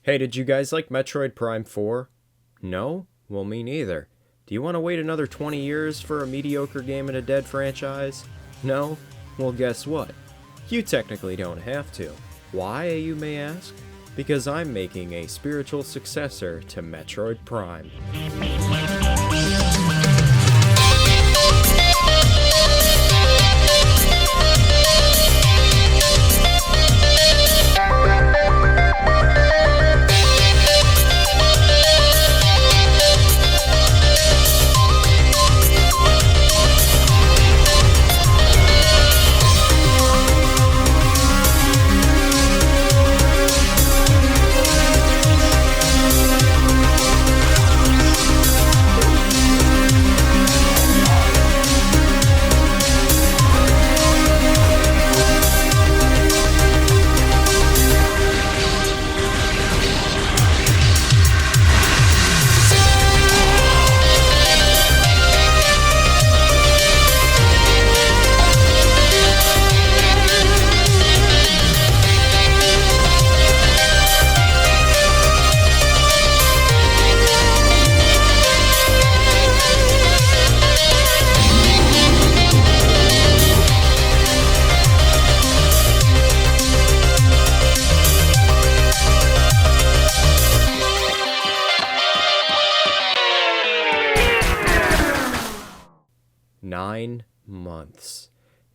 Hey, did you guys like Metroid Prime 4? No? Well, me neither. Do you want to wait another 20 years for a mediocre game in a dead franchise? No? Well, guess what? You technically don't have to. Why, you may ask? Because I'm making a spiritual successor to Metroid Prime. Nine months.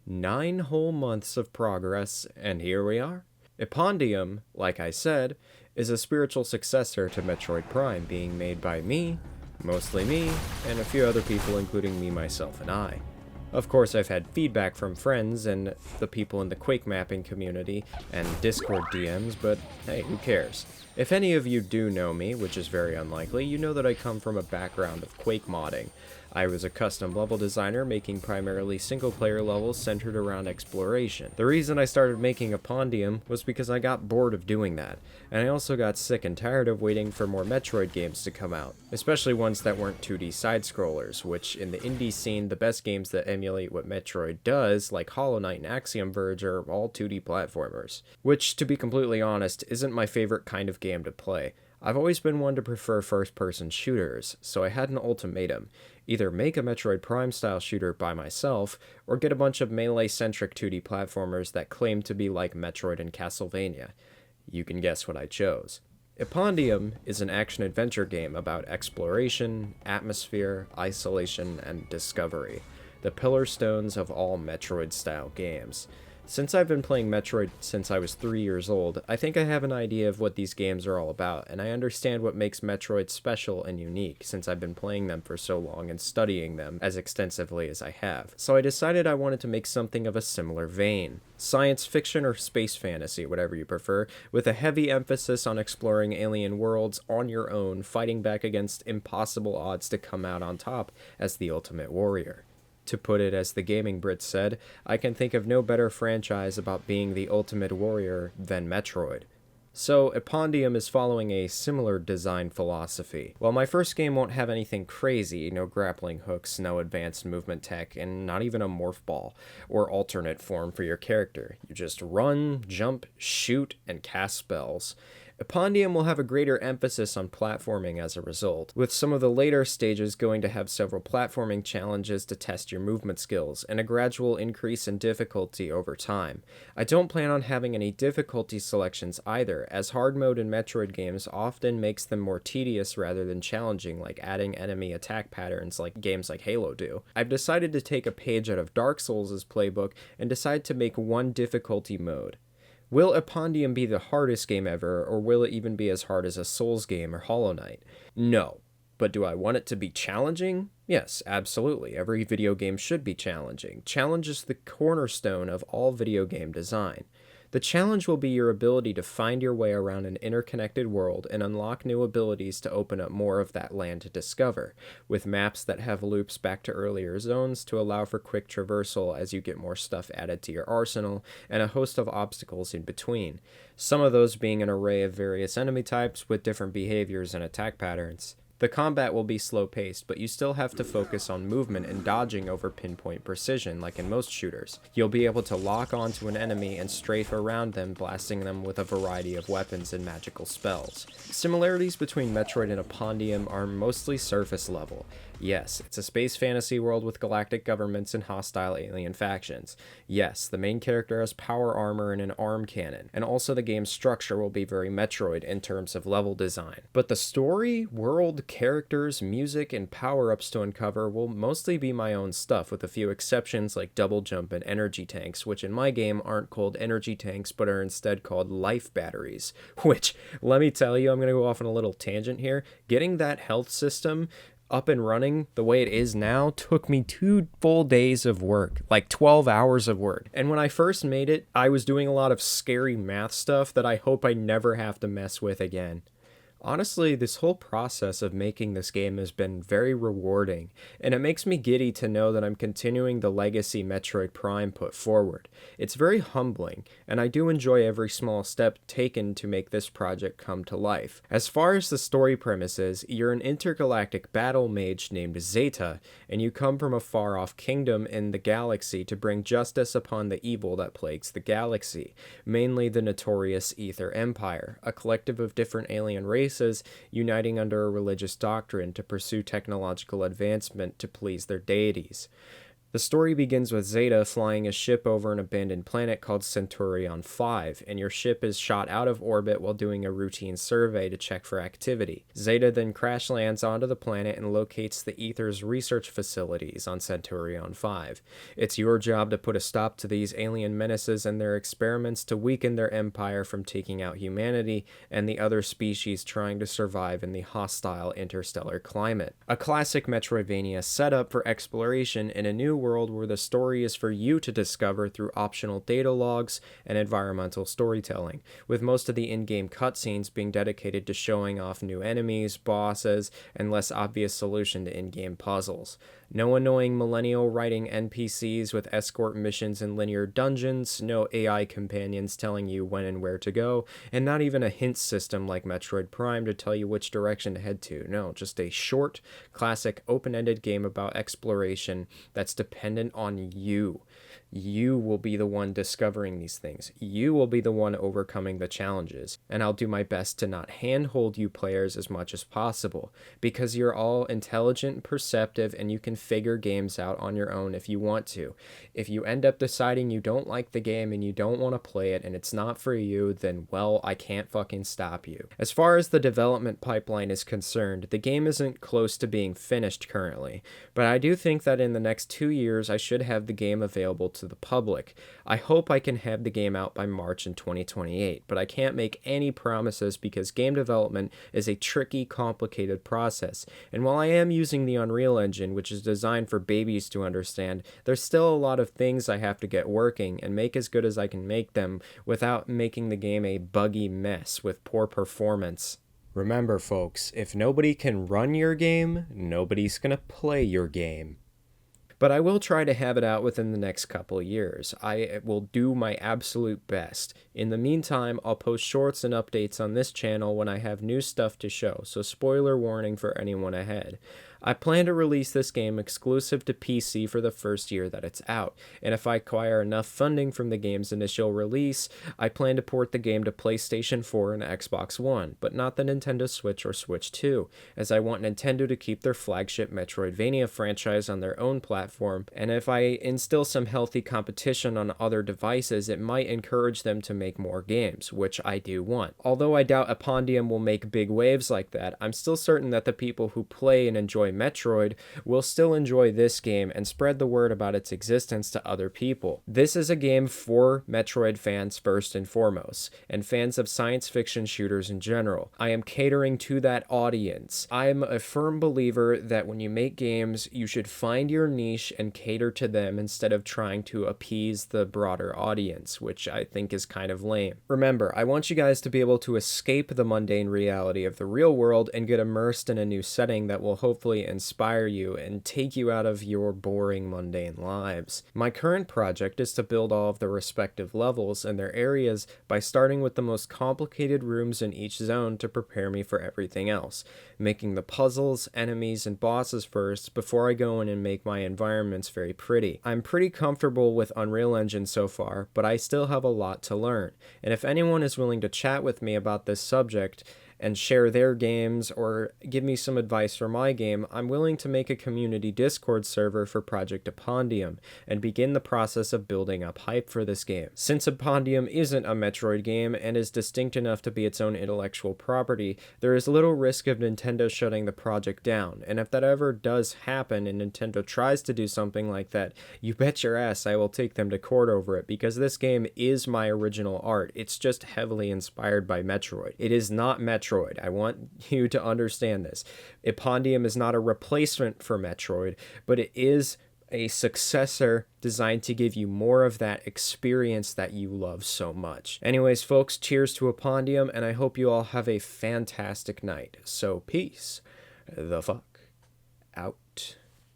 9 whole months of progress, and here we are. Epondium, like I said, is a spiritual successor to Metroid Prime, being made by me, mostly me, and a few other people including me, myself, and I. Of course, I've had feedback from friends and the people in the Quake mapping community and Discord DMs, but hey, who cares? If any of you do know me, which is very unlikely, you know that I come from a background of Quake modding. I was a custom level designer making primarily single-player levels centered around exploration. The reason I started making Epondium was because I got bored of doing that, and I also got sick and tired of waiting for more Metroid games to come out, especially ones that weren't 2D side-scrollers, which in the indie scene, the best games that emulate what Metroid does, like Hollow Knight and Axiom Verge, are all 2D platformers. Which, to be completely honest, isn't my favorite kind of game to play. I've always been one to prefer first-person shooters, so I had an ultimatum. Either make a Metroid Prime-style shooter by myself, or get a bunch of melee-centric 2D platformers that claim to be like Metroid and Castlevania. You can guess what I chose. Epondium is an action-adventure game about exploration, atmosphere, isolation, and discovery, the pillar stones of all Metroid-style games. Since I've been playing Metroid since I was 3 years old, I think I have an idea of what these games are all about, and I understand what makes Metroid special and unique since I've been playing them for so long and studying them as extensively as I have. So I decided I wanted to make something of a similar vein. Science fiction or space fantasy, whatever you prefer, with a heavy emphasis on exploring alien worlds on your own, fighting back against impossible odds to come out on top as the ultimate warrior. To put it as the gaming Brits said, I can think of no better franchise about being the ultimate warrior than Metroid. So, Epondium is following a similar design philosophy. While my first game won't have anything crazy, no grappling hooks, no advanced movement tech, and not even a morph ball, or alternate form for your character. You just run, jump, shoot, and cast spells. Epondium will have a greater emphasis on platforming as a result, with some of the later stages going to have several platforming challenges to test your movement skills, and a gradual increase in difficulty over time. I don't plan on having any difficulty selections either, as hard mode in Metroid games often makes them more tedious rather than challenging, like adding enemy attack patterns like games like Halo do. I've decided to take a page out of Dark Souls' playbook and decide to make one difficulty mode. Will Epondium be the hardest game ever, or will it even be as hard as a Souls game or Hollow Knight? No. But do I want it to be challenging? Yes, absolutely. Every video game should be challenging. Challenge is the cornerstone of all video game design. The challenge will be your ability to find your way around an interconnected world and unlock new abilities to open up more of that land to discover, with maps that have loops back to earlier zones to allow for quick traversal as you get more stuff added to your arsenal, and a host of obstacles in between, some of those being an array of various enemy types with different behaviors and attack patterns. The combat will be slow-paced, but you still have to focus on movement and dodging over pinpoint precision, like in most shooters. You'll be able to lock onto an enemy and strafe around them, blasting them with a variety of weapons and magical spells. Similarities between Metroid and Epondium are mostly surface level. Yes, it's a space fantasy world with galactic governments and hostile alien factions. Yes, the main character has power armor and an arm cannon, and also the game's structure will be very Metroid in terms of level design. But the story, world, characters, music, and power-ups to uncover will mostly be my own stuff, with a few exceptions like double jump and energy tanks, which in my game aren't called energy tanks but are instead called life batteries. Which, let me tell you, I'm going to go off on a little tangent here. Getting that health system up and running the way it is now took me 2 full days of work, like 12 hours of work. And when I first made it, I was doing a lot of scary math stuff that I hope I never have to mess with again. Honestly, this whole process of making this game has been very rewarding, and it makes me giddy to know that I'm continuing the legacy Metroid Prime put forward. It's very humbling, and I do enjoy every small step taken to make this project come to life. As far as the story premise is, you're an intergalactic battle mage named Zeta, and you come from a far-off kingdom in the galaxy to bring justice upon the evil that plagues the galaxy, mainly the notorious Ether Empire, a collective of different alien races uniting under a religious doctrine to pursue technological advancement to please their deities. The story begins with Zeta flying a ship over an abandoned planet called Centurion 5, and your ship is shot out of orbit while doing a routine survey to check for activity. Zeta then crash lands onto the planet and locates the Ether's research facilities on Centurion 5. It's your job to put a stop to these alien menaces and their experiments to weaken their empire from taking out humanity and the other species trying to survive in the hostile interstellar climate. A classic Metroidvania setup for exploration in a new world where the story is for you to discover through optional data logs and environmental storytelling, with most of the in-game cutscenes being dedicated to showing off new enemies, bosses, and less obvious solution to in-game puzzles. No annoying millennial writing NPCs with escort missions and linear dungeons, no AI companions telling you when and where to go, and not even a hint system like Metroid Prime to tell you which direction to head to. No, just a short, classic, open-ended game about exploration that's dependent on you. You will be the one discovering these things. You will be the one overcoming the challenges. And I'll do my best to not handhold you players as much as possible, because you're all intelligent, perceptive, and you can figure games out on your own if you want to. If you end up deciding you don't like the game and you don't want to play it and it's not for you, then, well, I can't fucking stop you. As far as the development pipeline is concerned, the game isn't close to being finished currently, but I do think that in the next 2 years I should have the game available to the public. I hope I can have the game out by March in 2028, but I can't make any promises because game development is a tricky, complicated process, and while I am using the Unreal Engine, which is designed for babies to understand, there's still a lot of things I have to get working and make as good as I can make them without making the game a buggy mess with poor performance. Remember, folks, if nobody can run your game, nobody's gonna play your game. But I will try to have it out within the next couple of years. I will do my absolute best. In the meantime, I'll post shorts and updates on this channel when I have new stuff to show, so spoiler warning for anyone ahead. I plan to release this game exclusive to PC for the first year that it's out, and if I acquire enough funding from the game's initial release, I plan to port the game to PlayStation 4 and Xbox One, but not the Nintendo Switch or Switch 2, as I want Nintendo to keep their flagship Metroidvania franchise on their own platform, and if I instill some healthy competition on other devices, it might encourage them to make more games, which I do want. Although I doubt Epondium will make big waves like that, I'm still certain that the people who play and enjoy Metroid will still enjoy this game and spread the word about its existence to other people. This is a game for Metroid fans first and foremost, and fans of science fiction shooters in general. I am catering to that audience. I am a firm believer that when you make games, you should find your niche and cater to them instead of trying to appease the broader audience, which I think is kind of lame. Remember, I want you guys to be able to escape the mundane reality of the real world and get immersed in a new setting that will hopefully hopefully inspire you and take you out of your boring, mundane lives. My current project is to build all of the respective levels and their areas by starting with the most complicated rooms in each zone to prepare me for everything else, making the puzzles, enemies, and bosses first before I go in and make my environments very pretty. I'm pretty comfortable with Unreal Engine so far, but I still have a lot to learn, and if anyone is willing to chat with me about this subject and share their games or give me some advice for my game, I'm willing to make a community Discord server for Project Epondium and begin the process of building up hype for this game. Since Epondium isn't a Metroid game and is distinct enough to be its own intellectual property, there is little risk of Nintendo shutting the project down, and if that ever does happen and Nintendo tries to do something like that, you bet your ass I will take them to court over it, because this game is my original art. It's just heavily inspired by Metroid. It is not Metroid. I want you to understand this. Epondium is not a replacement for Metroid, but it is a successor designed to give you more of that experience that you love so much. Anyways, folks, cheers to Epondium, and I hope you all have a fantastic night. So, peace the fuck out.